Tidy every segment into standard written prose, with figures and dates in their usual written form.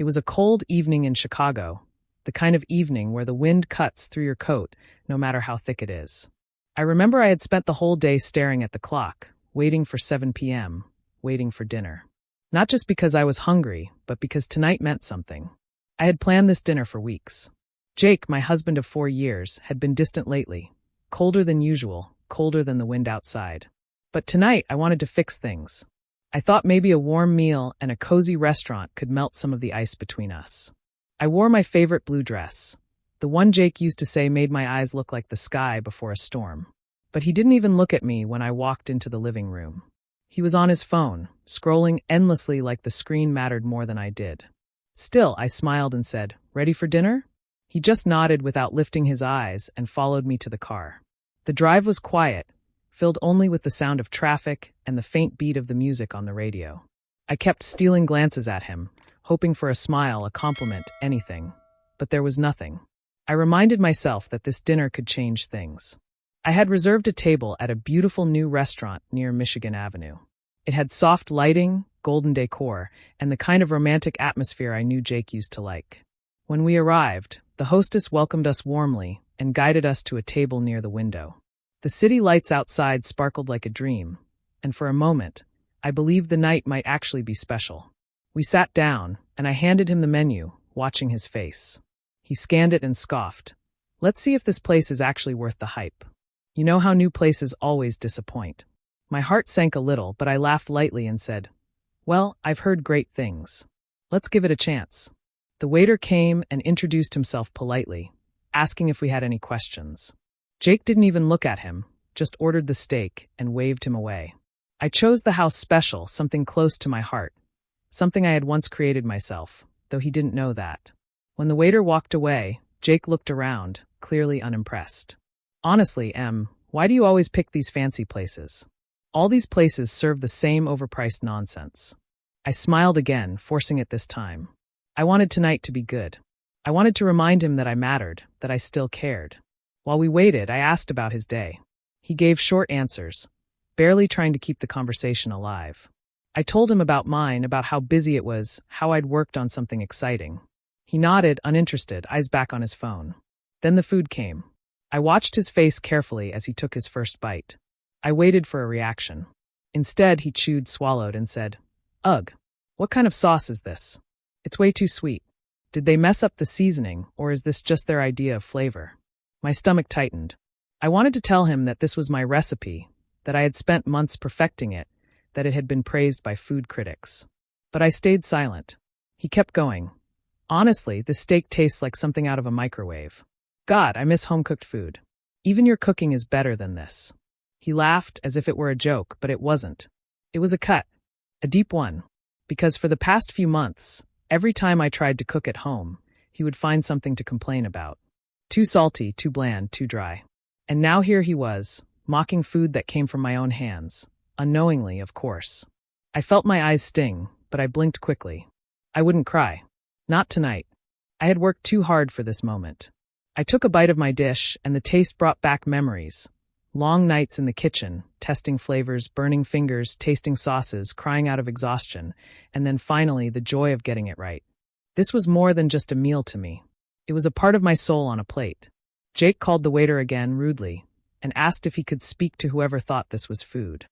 It was a cold evening in Chicago, the kind of evening where the wind cuts through your coat no matter how thick it is. I remember I had spent the whole day staring at the clock, waiting for 7 p.m., waiting for dinner. Not just because I was hungry, but because tonight meant something. I had planned this dinner for weeks. Jake, my husband of 4 years, had been distant lately, colder than usual, colder than the wind outside. But tonight I wanted to fix things. I thought maybe a warm meal and a cozy restaurant could melt some of the ice between us. I wore my favorite blue dress, the one Jake used to say made my eyes look like the sky before a storm. But he didn't even look at me when I walked into the living room. He was on his phone, scrolling endlessly like the screen mattered more than I did. Still, I smiled and said, "Ready for dinner?" He just nodded without lifting his eyes and followed me to the car. The drive was quiet, filled only with the sound of traffic and the faint beat of the music on the radio. I kept stealing glances at him, hoping for a smile, a compliment, anything. But there was nothing. I reminded myself that this dinner could change things. I had reserved a table at a beautiful new restaurant near Michigan Avenue. It had soft lighting, golden decor, and the kind of romantic atmosphere I knew Jake used to like. When we arrived, the hostess welcomed us warmly and guided us to a table near the window. The city lights outside sparkled like a dream, and for a moment, I believed the night might actually be special. We sat down, and I handed him the menu, watching his face. He scanned it and scoffed. "Let's see if this place is actually worth the hype. You know how new places always disappoint." My heart sank a little, but I laughed lightly and said, "Well, I've heard great things. Let's give it a chance." The waiter came and introduced himself politely, asking if we had any questions. Jake didn't even look at him, just ordered the steak and waved him away. I chose the house special, something close to my heart, something I had once created myself, though he didn't know that. When the waiter walked away, Jake looked around, clearly unimpressed. "Honestly, Em, why do you always pick these fancy places? All these places serve the same overpriced nonsense." I smiled again, forcing it this time. I wanted tonight to be good. I wanted to remind him that I mattered, that I still cared. While we waited, I asked about his day. He gave short answers, barely trying to keep the conversation alive. I told him about mine, about how busy it was, how I'd worked on something exciting. He nodded, uninterested, eyes back on his phone. Then the food came. I watched his face carefully as he took his first bite. I waited for a reaction. Instead, he chewed, swallowed, and said, "Ugh, what kind of sauce is this? It's way too sweet. Did they mess up the seasoning, or is this just their idea of flavor?" My stomach tightened. I wanted to tell him that this was my recipe, that I had spent months perfecting it, that it had been praised by food critics. But I stayed silent. He kept going. "Honestly, this steak tastes like something out of a microwave. God, I miss home-cooked food. Even your cooking is better than this." He laughed as if it were a joke, but it wasn't. It was a cut. A deep one. Because for the past few months, every time I tried to cook at home, he would find something to complain about. Too salty, too bland, too dry. And now here he was, mocking food that came from my own hands. Unknowingly, of course. I felt my eyes sting, but I blinked quickly. I wouldn't cry. Not tonight. I had worked too hard for this moment. I took a bite of my dish, and the taste brought back memories. Long nights in the kitchen, testing flavors, burning fingers, tasting sauces, crying out of exhaustion, and then finally the joy of getting it right. This was more than just a meal to me. It was a part of my soul on a plate. Jake called the waiter again, rudely, and asked if he could speak to whoever thought this was food.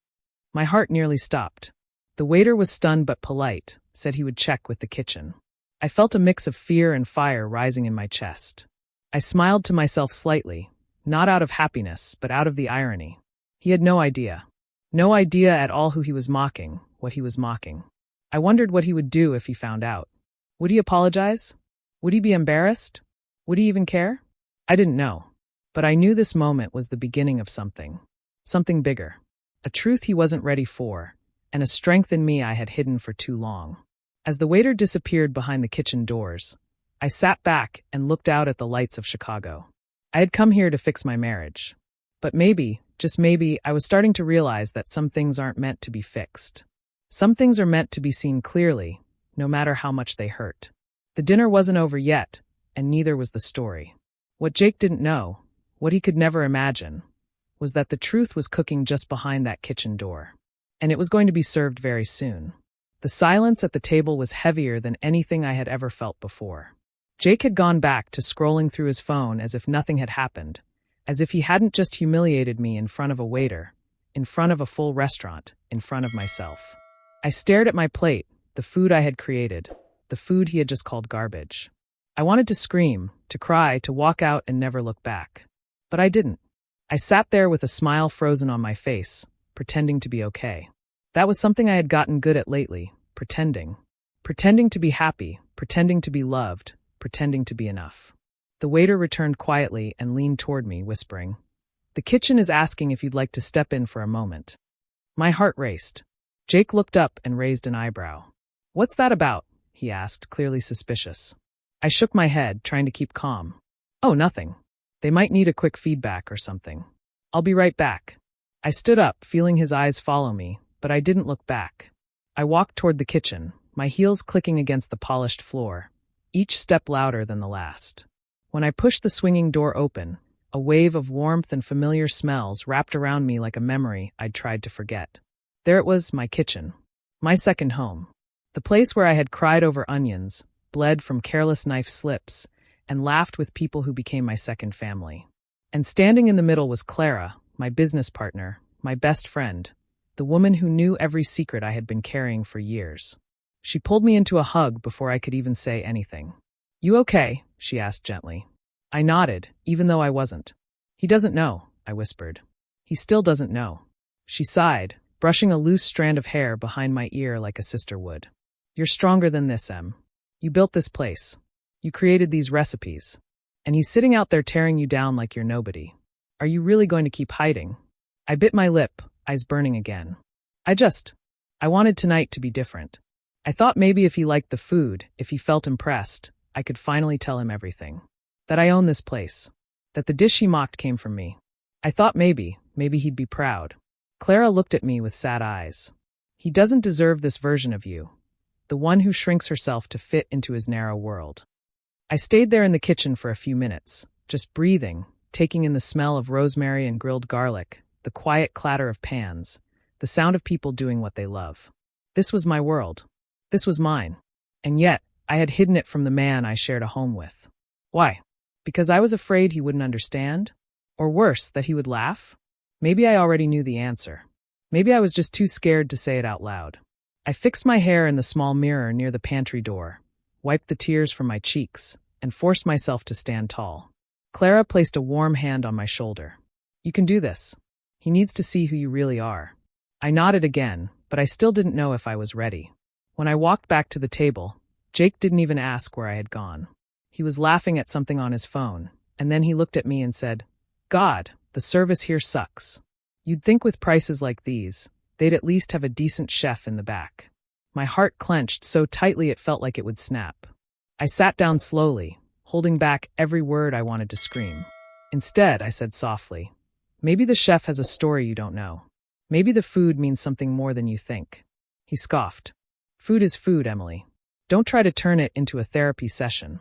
My heart nearly stopped. The waiter was stunned but polite, said he would check with the kitchen. I felt a mix of fear and fire rising in my chest. I smiled to myself slightly, not out of happiness, but out of the irony. He had no idea. No idea at all who he was mocking, what he was mocking. I wondered what he would do if he found out. Would he apologize? Would he be embarrassed? Would he even care? I didn't know. But I knew this moment was the beginning of something. Something bigger. A truth he wasn't ready for, and a strength in me I had hidden for too long. As the waiter disappeared behind the kitchen doors, I sat back and looked out at the lights of Chicago. I had come here to fix my marriage. But maybe, just maybe, I was starting to realize that some things aren't meant to be fixed. Some things are meant to be seen clearly, no matter how much they hurt. The dinner wasn't over yet, and neither was the story. What Jake didn't know, what he could never imagine, was that the truth was cooking just behind that kitchen door. And it was going to be served very soon. The silence at the table was heavier than anything I had ever felt before. Jake had gone back to scrolling through his phone as if nothing had happened, as if he hadn't just humiliated me in front of a waiter, in front of a full restaurant, in front of myself. I stared at my plate, the food I had created, the food he had just called garbage. I wanted to scream, to cry, to walk out and never look back. But I didn't. I sat there with a smile frozen on my face, pretending to be okay. That was something I had gotten good at lately, pretending. Pretending to be happy, pretending to be loved, pretending to be enough. The waiter returned quietly and leaned toward me, whispering, "The kitchen is asking if you'd like to step in for a moment." My heart raced. Jake looked up and raised an eyebrow. "What's that about?" he asked, clearly suspicious. I shook my head, trying to keep calm. "Oh, nothing. They might need a quick feedback or something. I'll be right back." I stood up, feeling his eyes follow me, but I didn't look back. I walked toward the kitchen, my heels clicking against the polished floor, each step louder than the last. When I pushed the swinging door open, a wave of warmth and familiar smells wrapped around me like a memory I'd tried to forget. There it was, my kitchen. My second home. The place where I had cried over onions, bled from careless knife slips, and laughed with people who became my second family. And standing in the middle was Clara, my business partner, my best friend, the woman who knew every secret I had been carrying for years. She pulled me into a hug before I could even say anything. "You okay?" she asked gently. I nodded, even though I wasn't. "He doesn't know," I whispered. "He still doesn't know." She sighed, brushing a loose strand of hair behind my ear like a sister would. "You're stronger than this, Em. You built this place. You created these recipes. And he's sitting out there tearing you down like you're nobody. Are you really going to keep hiding?" I bit my lip, eyes burning again. I wanted tonight to be different. I thought maybe if he liked the food, if he felt impressed, I could finally tell him everything. That I own this place. That the dish he mocked came from me. I thought maybe he'd be proud. Clara looked at me with sad eyes. "He doesn't deserve this version of you. The one who shrinks herself to fit into his narrow world." I stayed there in the kitchen for a few minutes, just breathing, taking in the smell of rosemary and grilled garlic, the quiet clatter of pans, the sound of people doing what they love. This was my world. This was mine. And yet, I had hidden it from the man I shared a home with. Why? Because I was afraid he wouldn't understand? Or worse, that he would laugh? Maybe I already knew the answer. Maybe I was just too scared to say it out loud. I fixed my hair in the small mirror near the pantry door, wiped the tears from my cheeks, and forced myself to stand tall. Clara placed a warm hand on my shoulder. "You can do this. He needs to see who you really are." I nodded again, but I still didn't know if I was ready. When I walked back to the table, Jake didn't even ask where I had gone. He was laughing at something on his phone, and then he looked at me and said, "God, the service here sucks. You'd think with prices like these, they'd at least have a decent chef in the back." My heart clenched so tightly it felt like it would snap. I sat down slowly, holding back every word I wanted to scream. Instead, I said softly, "Maybe the chef has a story you don't know. Maybe the food means something more than you think." He scoffed. "Food is food, Emily. Don't try to turn it into a therapy session."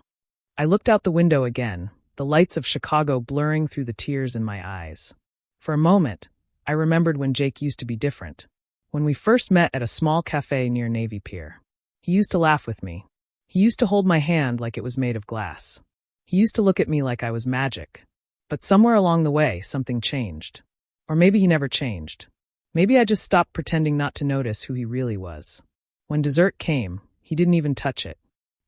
I looked out the window again, the lights of Chicago blurring through the tears in my eyes. For a moment, I remembered when Jake used to be different. When we first met at a small cafe near Navy Pier. He used to laugh with me. He used to hold my hand like it was made of glass. He used to look at me like I was magic. But somewhere along the way, something changed. Or maybe he never changed. Maybe I just stopped pretending not to notice who he really was. When dessert came, he didn't even touch it.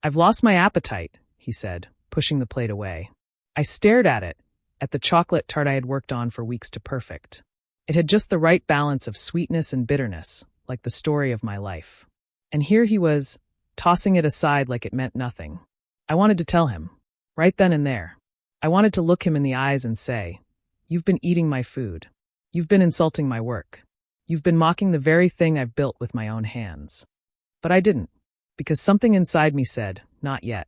"I've lost my appetite," he said, pushing the plate away. I stared at it, at the chocolate tart I had worked on for weeks to perfect. It had just the right balance of sweetness and bitterness, like the story of my life. And here he was, tossing it aside like it meant nothing. I wanted to tell him, right then and there. I wanted to look him in the eyes and say, "You've been eating my food. You've been insulting my work. You've been mocking the very thing I've built with my own hands." But I didn't, because something inside me said, not yet.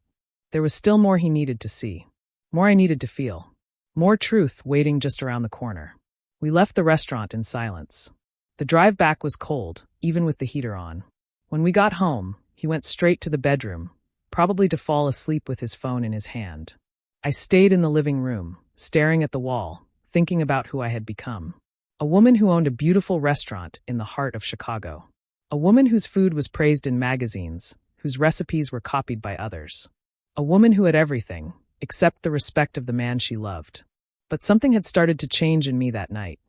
There was still more he needed to see. More I needed to feel. More truth waiting just around the corner. We left the restaurant in silence. The drive back was cold, even with the heater on. When we got home, he went straight to the bedroom, probably to fall asleep with his phone in his hand. I stayed in the living room, staring at the wall, thinking about who I had become. A woman who owned a beautiful restaurant in the heart of Chicago. A woman whose food was praised in magazines, whose recipes were copied by others. A woman who had everything, except the respect of the man she loved. But something had started to change in me that night.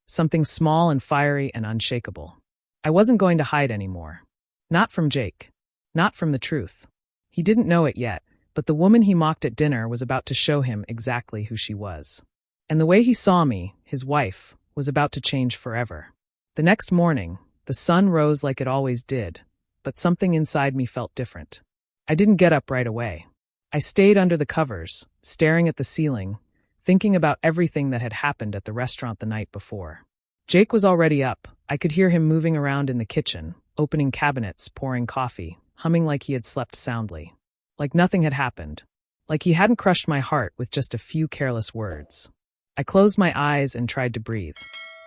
Something small and fiery and unshakable. I wasn't going to hide anymore. Not from Jake. Not from the truth. He didn't know it yet, but the woman he mocked at dinner was about to show him exactly who she was. And the way he saw me, his wife, was about to change forever. The next morning, the sun rose like it always did, but something inside me felt different. I didn't get up right away. I stayed under the covers, staring at the ceiling, thinking about everything that had happened at the restaurant the night before. Jake was already up. I could hear him moving around in the kitchen, opening cabinets, pouring coffee, humming like he had slept soundly. Like nothing had happened. Like he hadn't crushed my heart with just a few careless words. I closed my eyes and tried to breathe.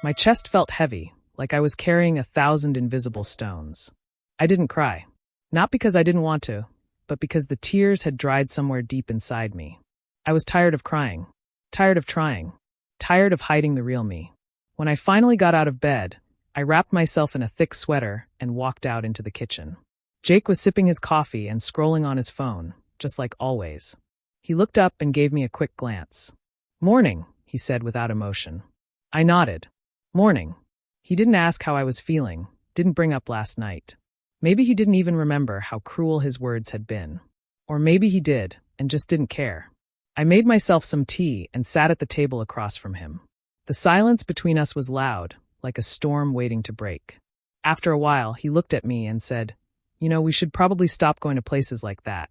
My chest felt heavy, like I was carrying 1,000 invisible stones. I didn't cry. Not because I didn't want to, but because the tears had dried somewhere deep inside me. I was tired of crying. Tired of trying. Tired of hiding the real me. When I finally got out of bed, I wrapped myself in a thick sweater and walked out into the kitchen. Jake was sipping his coffee and scrolling on his phone, just like always. He looked up and gave me a quick glance. "Morning," he said without emotion. I nodded. "Morning." He didn't ask how I was feeling, didn't bring up last night. Maybe he didn't even remember how cruel his words had been. Or maybe he did, and just didn't care. I made myself some tea and sat at the table across from him. The silence between us was loud, like a storm waiting to break. After a while, he looked at me and said, "We should probably stop going to places like that.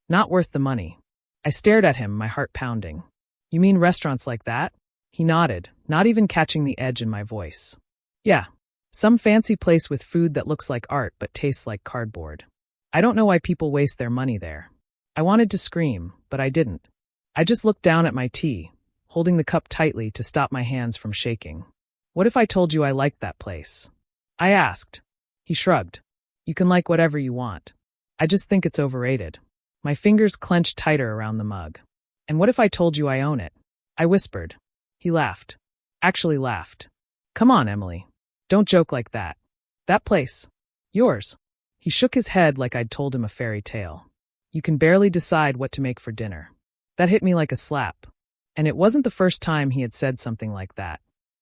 Not worth the money." I stared at him, my heart pounding. "You mean restaurants like that?" He nodded, not even catching the edge in my voice. "Yeah. Some fancy place with food that looks like art but tastes like cardboard. I don't know why people waste their money there." I wanted to scream, but I didn't. I just looked down at my tea, holding the cup tightly to stop my hands from shaking. "What if I told you I liked that place?" I asked. He shrugged. "You can like whatever you want. I just think it's overrated." My fingers clenched tighter around the mug. "And what if I told you I own it?" I whispered. He laughed. Actually laughed. "Come on, Emily. Don't joke like that. That place. Yours." He shook his head like I'd told him a fairy tale. "You can barely decide what to make for dinner." That hit me like a slap. And it wasn't the first time he had said something like that.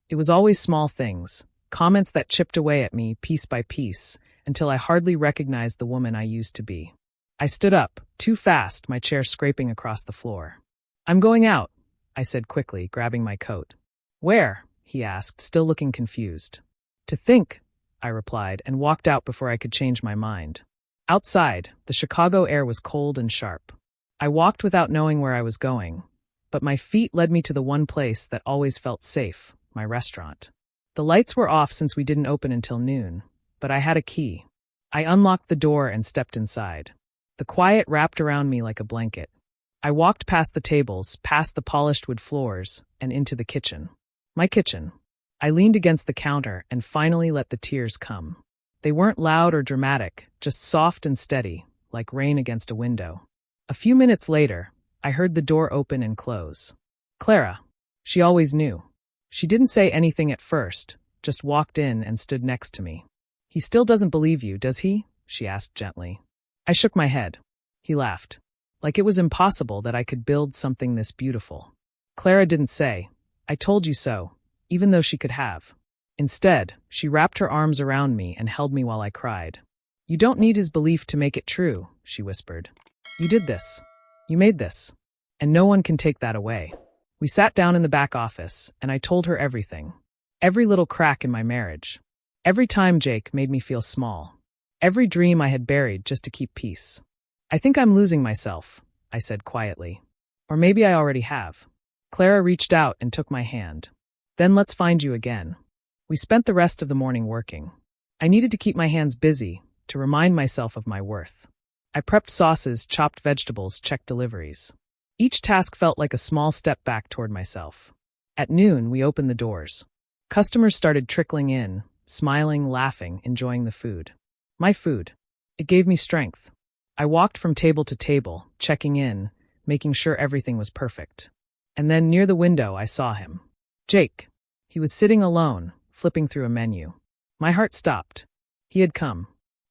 It was always small things, comments that chipped away at me piece by piece, until I hardly recognized the woman I used to be. I stood up, too fast, my chair scraping across the floor. "I'm going out," I said quickly, grabbing my coat. "Where?" he asked, still looking confused. "To think," I replied, and walked out before I could change my mind. Outside, the Chicago air was cold and sharp. I walked without knowing where I was going, but my feet led me to the one place that always felt safe, my restaurant. The lights were off since we didn't open until noon, but I had a key. I unlocked the door and stepped inside. The quiet wrapped around me like a blanket. I walked past the tables, past the polished wood floors, and into the kitchen. My kitchen. I leaned against the counter and finally let the tears come. They weren't loud or dramatic, just soft and steady, like rain against a window. A few minutes later, I heard the door open and close. Clara. She always knew. She didn't say anything at first, just walked in and stood next to me. "He still doesn't believe you, does he?" she asked gently. I shook my head. He laughed. Like it was impossible that I could build something this beautiful. Clara didn't say, "I told you so," even though she could have. Instead, she wrapped her arms around me and held me while I cried. "You don't need his belief to make it true," she whispered. "You did this. You made this. And no one can take that away." We sat down in the back office, and I told her everything. Every little crack in my marriage. Every time Jake made me feel small. Every dream I had buried just to keep peace. "I think I'm losing myself," I said quietly. "Or maybe I already have." Clara reached out and took my hand. "Then let's find you again." We spent the rest of the morning working. I needed to keep my hands busy, to remind myself of my worth. I prepped sauces, chopped vegetables, checked deliveries. Each task felt like a small step back toward myself. At noon, we opened the doors. Customers started trickling in, smiling, laughing, enjoying the food. My food. It gave me strength. I walked from table to table, checking in, making sure everything was perfect. And then near the window, I saw him. Jake. He was sitting alone, flipping through a menu. My heart stopped. He had come.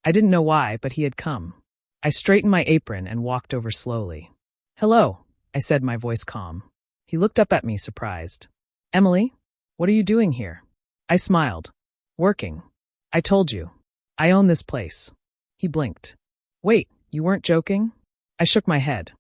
I didn't know why, but he had come. I straightened my apron and walked over slowly. "Hello," I said, my voice calm. He looked up at me, surprised. "Emily, what are you doing here?" I smiled. "Working. I told you. I own this place." He blinked. "Wait, you weren't joking?" I shook my head.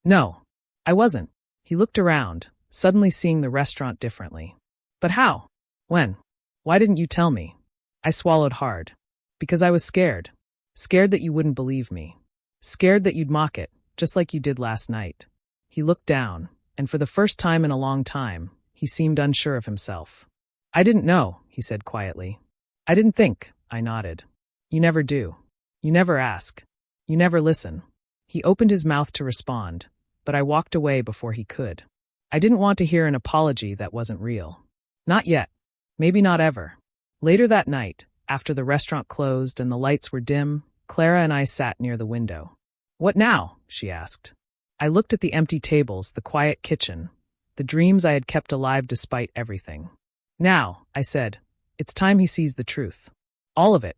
"No, I wasn't." He looked around, suddenly seeing the restaurant differently. "But how? When? Why didn't you tell me?" I swallowed hard. "Because I was scared. Scared that you wouldn't believe me. Scared that you'd mock it, just like you did last night." He looked down, and for the first time in a long time, he seemed unsure of himself. "I didn't know," he said quietly. "I didn't think," I nodded. "You never do. You never ask. You never listen." He opened his mouth to respond, but I walked away before he could. I didn't want to hear an apology that wasn't real. Not yet. Maybe not ever. Later that night, after the restaurant closed and the lights were dim, Clara and I sat near the window. "What now?" she asked. I looked at the empty tables, the quiet kitchen, the dreams I had kept alive despite everything. "Now," I said, "it's time he sees the truth. All of it."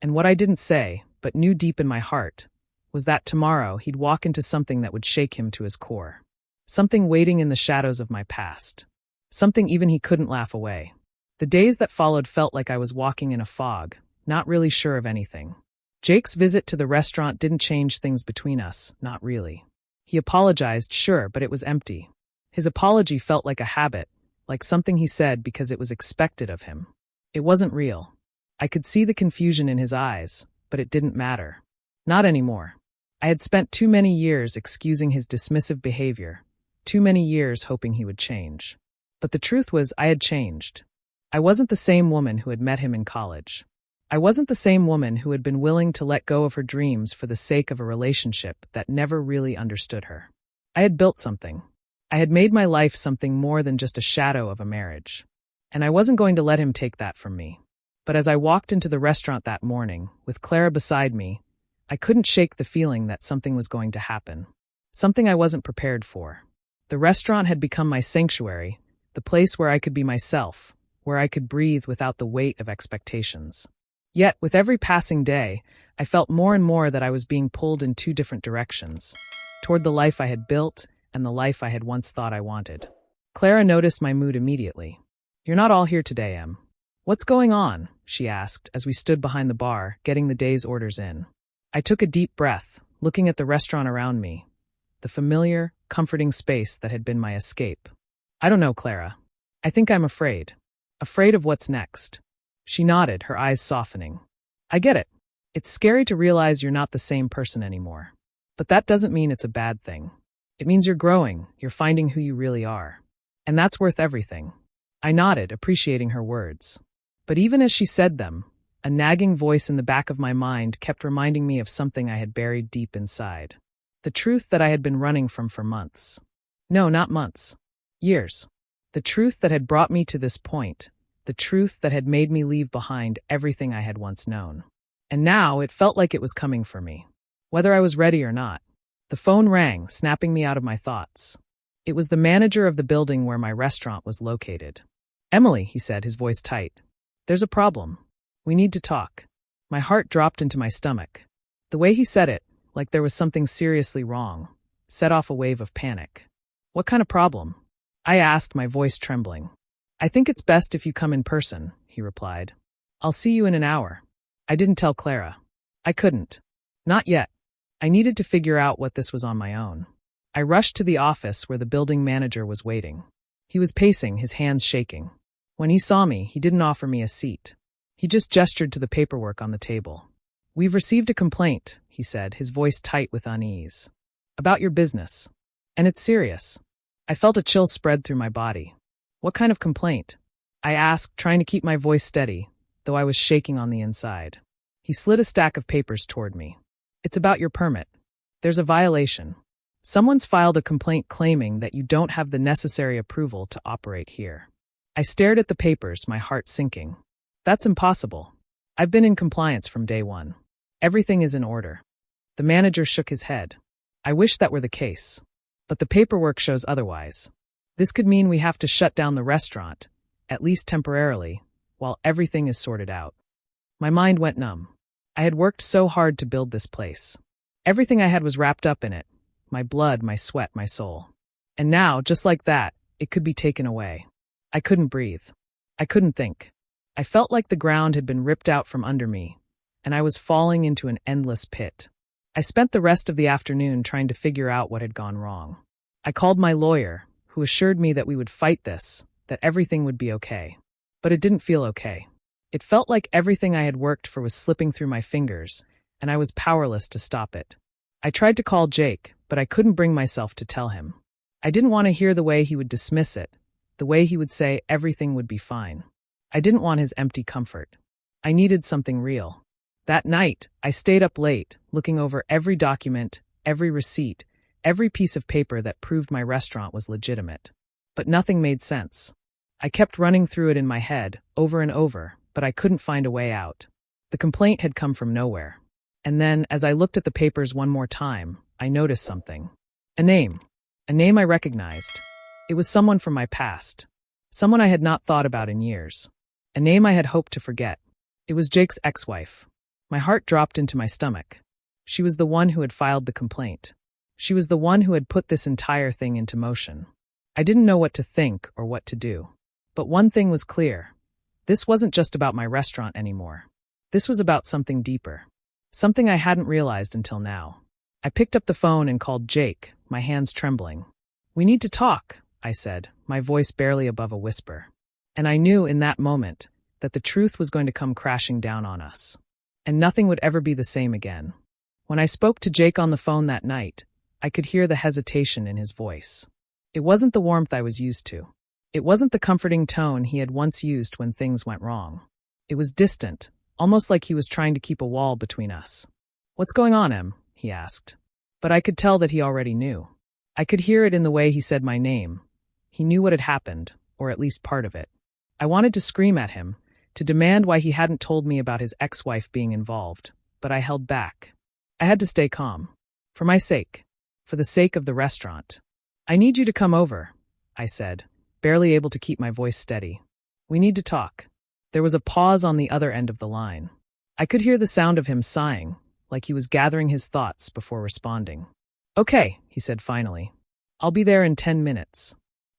And what I didn't say, but knew deep in my heart, was that tomorrow he'd walk into something that would shake him to his core. Something waiting in the shadows of my past. Something even he couldn't laugh away. The days that followed felt like I was walking in a fog, not really sure of anything. Jake's visit to the restaurant didn't change things between us, not really. He apologized, sure, but it was empty. His apology felt like a habit, like something he said because it was expected of him. It wasn't real. I could see the confusion in his eyes, but it didn't matter. Not anymore. I had spent too many years excusing his dismissive behavior, too many years hoping he would change. But the truth was, I had changed. I wasn't the same woman who had met him in college. I wasn't the same woman who had been willing to let go of her dreams for the sake of a relationship that never really understood her. I had built something. I had made my life something more than just a shadow of a marriage. And I wasn't going to let him take that from me. But as I walked into the restaurant that morning, with Clara beside me, I couldn't shake the feeling that something was going to happen. Something I wasn't prepared for. The restaurant had become my sanctuary, the place where I could be myself, where I could breathe without the weight of expectations. Yet, with every passing day, I felt more and more that I was being pulled in two different directions, toward the life I had built and the life I had once thought I wanted. Clara noticed my mood immediately. "You're not all here today, Em. What's going on?" she asked as we stood behind the bar, getting the day's orders in. I took a deep breath, looking at the restaurant around me, the familiar, comforting space that had been my escape. "I don't know, Clara. I think I'm afraid. Afraid of what's next." She nodded, her eyes softening. "I get it. It's scary to realize you're not the same person anymore. But that doesn't mean it's a bad thing. It means you're growing, you're finding who you really are. And that's worth everything." I nodded, appreciating her words. But even as she said them, a nagging voice in the back of my mind kept reminding me of something I had buried deep inside. The truth that I had been running from for months. No, not months. Years. The truth that had brought me to this point. The truth that had made me leave behind everything I had once known. And now it felt like it was coming for me. Whether I was ready or not. The phone rang, snapping me out of my thoughts. It was the manager of the building where my restaurant was located. "Emily," he said, his voice tight. "There's a problem. We need to talk." My heart dropped into my stomach. The way he said it, like there was something seriously wrong, set off a wave of panic. "What kind of problem?" I asked, my voice trembling. "I think it's best if you come in person," he replied. "I'll see you in an hour." I didn't tell Clara. I couldn't. Not yet. I needed to figure out what this was on my own. I rushed to the office where the building manager was waiting. He was pacing, his hands shaking. When he saw me, he didn't offer me a seat. He just gestured to the paperwork on the table. "We've received a complaint," he said, his voice tight with unease. "About your business. And it's serious." I felt a chill spread through my body. "What kind of complaint?" I asked, trying to keep my voice steady, though I was shaking on the inside. He slid a stack of papers toward me. "It's about your permit. There's a violation. Someone's filed a complaint claiming that you don't have the necessary approval to operate here." I stared at the papers, my heart sinking. "That's impossible. I've been in compliance from day one. Everything is in order." The manager shook his head. "I wish that were the case. But the paperwork shows otherwise. This could mean we have to shut down the restaurant, at least temporarily, while everything is sorted out." My mind went numb. I had worked so hard to build this place. Everything I had was wrapped up in it. My blood, my sweat, my soul. And now, just like that, it could be taken away. I couldn't breathe. I couldn't think. I felt like the ground had been ripped out from under me, and I was falling into an endless pit. I spent the rest of the afternoon trying to figure out what had gone wrong. I called my lawyer, who assured me that we would fight this, that everything would be okay. But it didn't feel okay. It felt like everything I had worked for was slipping through my fingers, and I was powerless to stop it. I tried to call Jake, but I couldn't bring myself to tell him. I didn't want to hear the way he would dismiss it, the way he would say everything would be fine. I didn't want his empty comfort. I needed something real. That night, I stayed up late, looking over every document, every receipt, every piece of paper that proved my restaurant was legitimate. But nothing made sense. I kept running through it in my head, over and over, but I couldn't find a way out. The complaint had come from nowhere. And then, as I looked at the papers one more time, I noticed something. A name. A name I recognized. It was someone from my past. Someone I had not thought about in years. A name I had hoped to forget. It was Jake's ex-wife. My heart dropped into my stomach. She was the one who had filed the complaint. She was the one who had put this entire thing into motion. I didn't know what to think or what to do. But one thing was clear. This wasn't just about my restaurant anymore. This was about something deeper. Something I hadn't realized until now. I picked up the phone and called Jake, my hands trembling. "We need to talk," I said, my voice barely above a whisper. And I knew in that moment that the truth was going to come crashing down on us. And nothing would ever be the same again. When I spoke to Jake on the phone that night, I could hear the hesitation in his voice. It wasn't the warmth I was used to. It wasn't the comforting tone he had once used when things went wrong. It was distant, almost like he was trying to keep a wall between us. "What's going on, Em?" he asked. But I could tell that he already knew. I could hear it in the way he said my name. He knew what had happened, or at least part of it. I wanted to scream at him, to demand why he hadn't told me about his ex-wife being involved, but I held back. I had to stay calm. For my sake. For the sake of the restaurant. "I need you to come over," I said, barely able to keep my voice steady. "We need to talk." There was a pause on the other end of the line. I could hear the sound of him sighing, like he was gathering his thoughts before responding. "Okay," he said finally. "I'll be there in 10 minutes.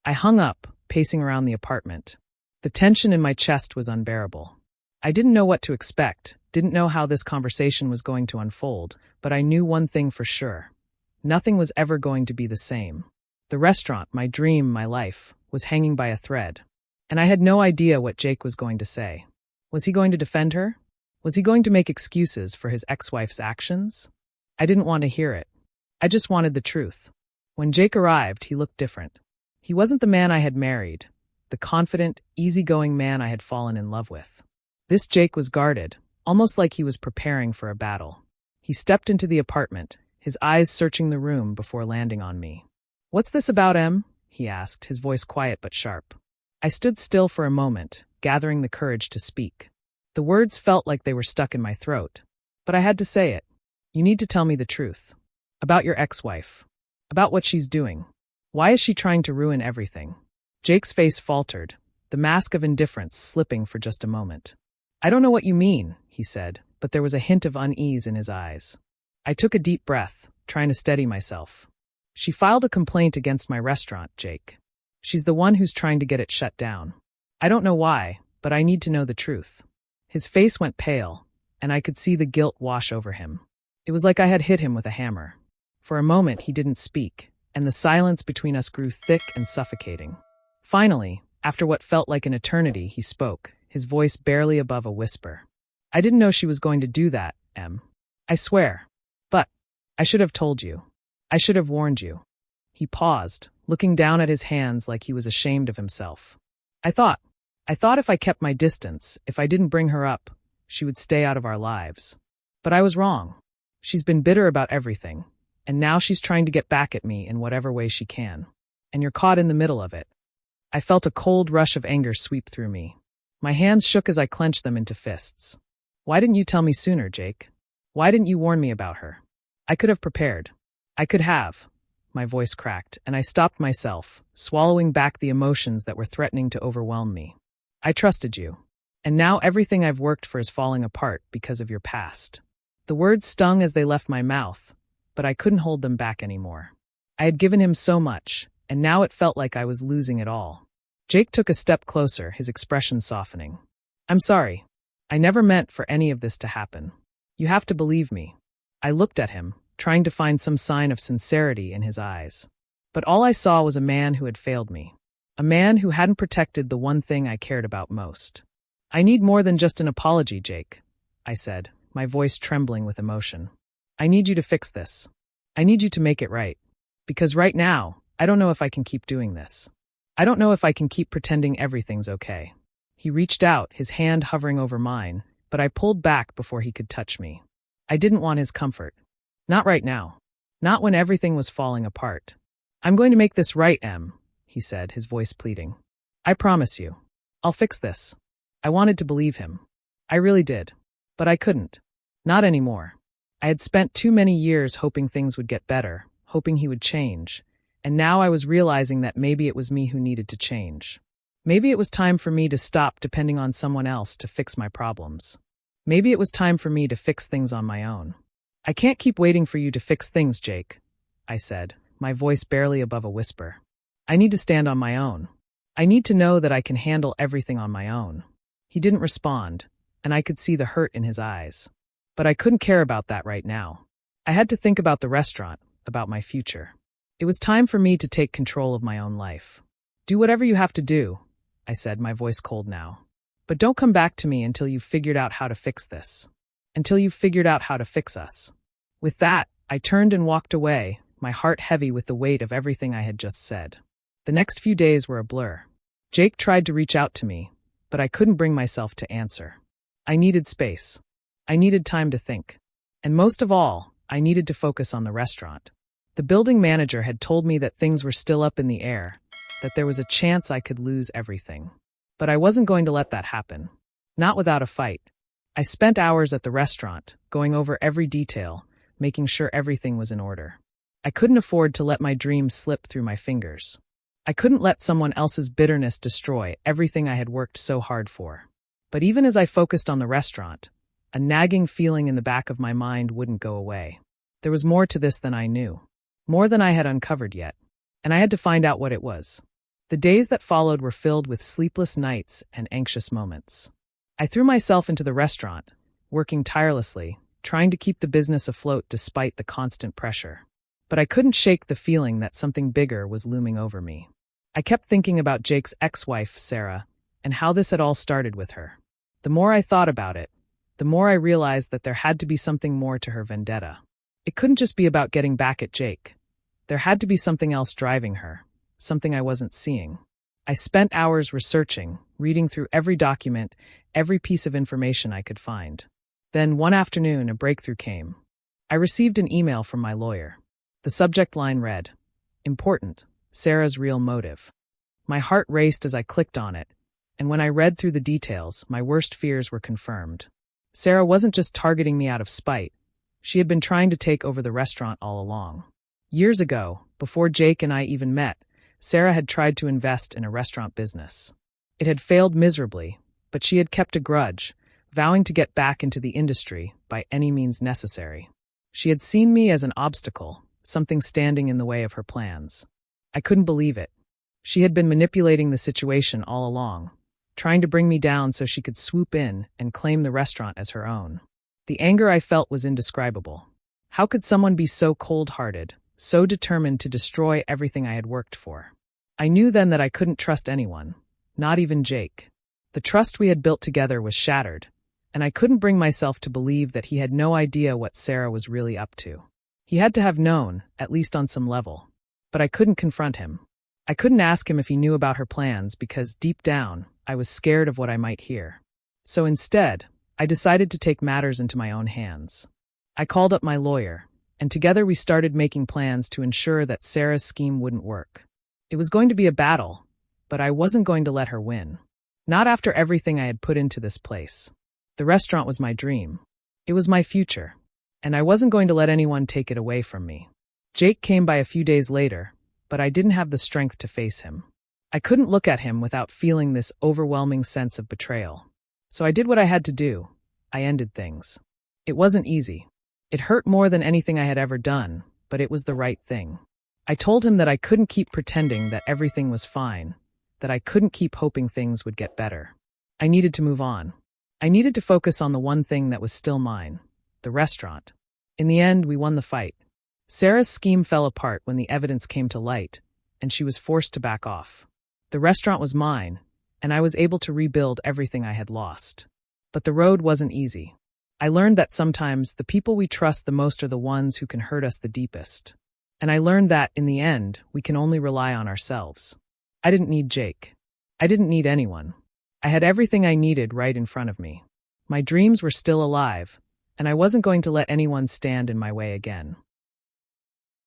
I hung up, pacing around the apartment. The tension in my chest was unbearable. I didn't know what to expect, didn't know how this conversation was going to unfold, but I knew one thing for sure. Nothing was ever going to be the same. The restaurant, my dream, my life, was hanging by a thread. And I had no idea what Jake was going to say. Was he going to defend her? Was he going to make excuses for his ex-wife's actions? I didn't want to hear it. I just wanted the truth. When Jake arrived, he looked different. He wasn't the man I had married, the confident, easygoing man I had fallen in love with. This Jake was guarded, almost like he was preparing for a battle. He stepped into the apartment, his eyes searching the room before landing on me. "What's this about, Em?" he asked, his voice quiet but sharp. I stood still for a moment, gathering the courage to speak. The words felt like they were stuck in my throat. But I had to say it. "You need to tell me the truth. About your ex-wife. About what she's doing. Why is she trying to ruin everything?" Jake's face faltered, the mask of indifference slipping for just a moment. "I don't know what you mean," he said, but there was a hint of unease in his eyes. I took a deep breath, trying to steady myself. "She filed a complaint against my restaurant, Jake. She's the one who's trying to get it shut down. I don't know why, but I need to know the truth." His face went pale, and I could see the guilt wash over him. It was like I had hit him with a hammer. For a moment he didn't speak, and the silence between us grew thick and suffocating. Finally, after what felt like an eternity, he spoke, his voice barely above a whisper. "I didn't know she was going to do that, Em. I swear. But I should have told you. I should have warned you." He paused, looking down at his hands like he was ashamed of himself. I thought if I kept my distance, if I didn't bring her up, she would stay out of our lives. But I was wrong. She's been bitter about everything, and now she's trying to get back at me in whatever way she can. And you're caught in the middle of it." I felt a cold rush of anger sweep through me. My hands shook as I clenched them into fists. "Why didn't you tell me sooner, Jake? Why didn't you warn me about her? I could have prepared. I could have." My voice cracked, and I stopped myself, swallowing back the emotions that were threatening to overwhelm me. "I trusted you. And now everything I've worked for is falling apart because of your past. The words stung as they left my mouth, but I couldn't hold them back anymore. I had given him so much, and now it felt like I was losing it all. Jake took a step closer, his expression softening. I'm sorry. I never meant for any of this to happen. You have to believe me. I looked at him, trying to find some sign of sincerity in his eyes. But all I saw was a man who had failed me. A man who hadn't protected the one thing I cared about most. I need more than just an apology, Jake, I said, my voice trembling with emotion. I need you to fix this. I need you to make it right. Because right now, I don't know if I can keep doing this. I don't know if I can keep pretending everything's okay. He reached out, his hand hovering over mine, but I pulled back before he could touch me. I didn't want his comfort. Not right now. Not when everything was falling apart. I'm going to make this right, Em, he said, his voice pleading. I promise you. I'll fix this. I wanted to believe him. I really did. But I couldn't. Not anymore. I had spent too many years hoping things would get better, hoping he would change, and now I was realizing that maybe it was me who needed to change. Maybe it was time for me to stop depending on someone else to fix my problems. Maybe it was time for me to fix things on my own. I can't keep waiting for you to fix things, Jake, I said, my voice barely above a whisper. I need to stand on my own. I need to know that I can handle everything on my own. He didn't respond, and I could see the hurt in his eyes. But I couldn't care about that right now. I had to think about the restaurant, about my future. It was time for me to take control of my own life. Do whatever you have to do, I said, my voice cold now. But don't come back to me until you've figured out how to fix this. Until you've figured out how to fix us. With that, I turned and walked away, my heart heavy with the weight of everything I had just said. The next few days were a blur. Jake tried to reach out to me, but I couldn't bring myself to answer. I needed space. I needed time to think. And most of all, I needed to focus on the restaurant. The building manager had told me that things were still up in the air, that there was a chance I could lose everything. But I wasn't going to let that happen. Not without a fight. I spent hours at the restaurant, going over every detail, making sure everything was in order. I couldn't afford to let my dreams slip through my fingers. I couldn't let someone else's bitterness destroy everything I had worked so hard for. But even as I focused on the restaurant, a nagging feeling in the back of my mind wouldn't go away. There was more to this than I knew. More than I had uncovered yet. And I had to find out what it was. The days that followed were filled with sleepless nights and anxious moments. I threw myself into the restaurant, working tirelessly, trying to keep the business afloat despite the constant pressure. But I couldn't shake the feeling that something bigger was looming over me. I kept thinking about Jake's ex-wife, Sarah, and how this had all started with her. The more I thought about it, the more I realized that there had to be something more to her vendetta. It couldn't just be about getting back at Jake. There had to be something else driving her, something I wasn't seeing. I spent hours researching, reading through every document, every piece of information I could find. Then, one afternoon, a breakthrough came. I received an email from my lawyer. The subject line read, "Important, Sarah's real motive." My heart raced as I clicked on it, and when I read through the details, my worst fears were confirmed. Sarah wasn't just targeting me out of spite. She had been trying to take over the restaurant all along. Years ago, before Jake and I even met, Sarah had tried to invest in a restaurant business. It had failed miserably, but she had kept a grudge, vowing to get back into the industry by any means necessary. She had seen me as an obstacle, something standing in the way of her plans. I couldn't believe it. She had been manipulating the situation all along, trying to bring me down so she could swoop in and claim the restaurant as her own. The anger I felt was indescribable. How could someone be so cold-hearted, so determined to destroy everything I had worked for? I knew then that I couldn't trust anyone, not even Jake. The trust we had built together was shattered, and I couldn't bring myself to believe that he had no idea what Sarah was really up to. He had to have known, at least on some level. But I couldn't confront him. I couldn't ask him if he knew about her plans because, deep down, I was scared of what I might hear. So instead, I decided to take matters into my own hands. I called up my lawyer, and together we started making plans to ensure that Sarah's scheme wouldn't work. It was going to be a battle, but I wasn't going to let her win. Not after everything I had put into this place. The restaurant was my dream. It was my future, and I wasn't going to let anyone take it away from me. Jake came by a few days later, but I didn't have the strength to face him. I couldn't look at him without feeling this overwhelming sense of betrayal. So I did what I had to do. I ended things. It wasn't easy. It hurt more than anything I had ever done, but it was the right thing. I told him that I couldn't keep pretending that everything was fine, that I couldn't keep hoping things would get better. I needed to move on. I needed to focus on the one thing that was still mine, the restaurant. In the end, we won the fight. Sarah's scheme fell apart when the evidence came to light, and she was forced to back off. The restaurant was mine, and I was able to rebuild everything I had lost. But the road wasn't easy. I learned that sometimes the people we trust the most are the ones who can hurt us the deepest. And I learned that, in the end, we can only rely on ourselves. I didn't need Jake. I didn't need anyone. I had everything I needed right in front of me. My dreams were still alive, and I wasn't going to let anyone stand in my way again.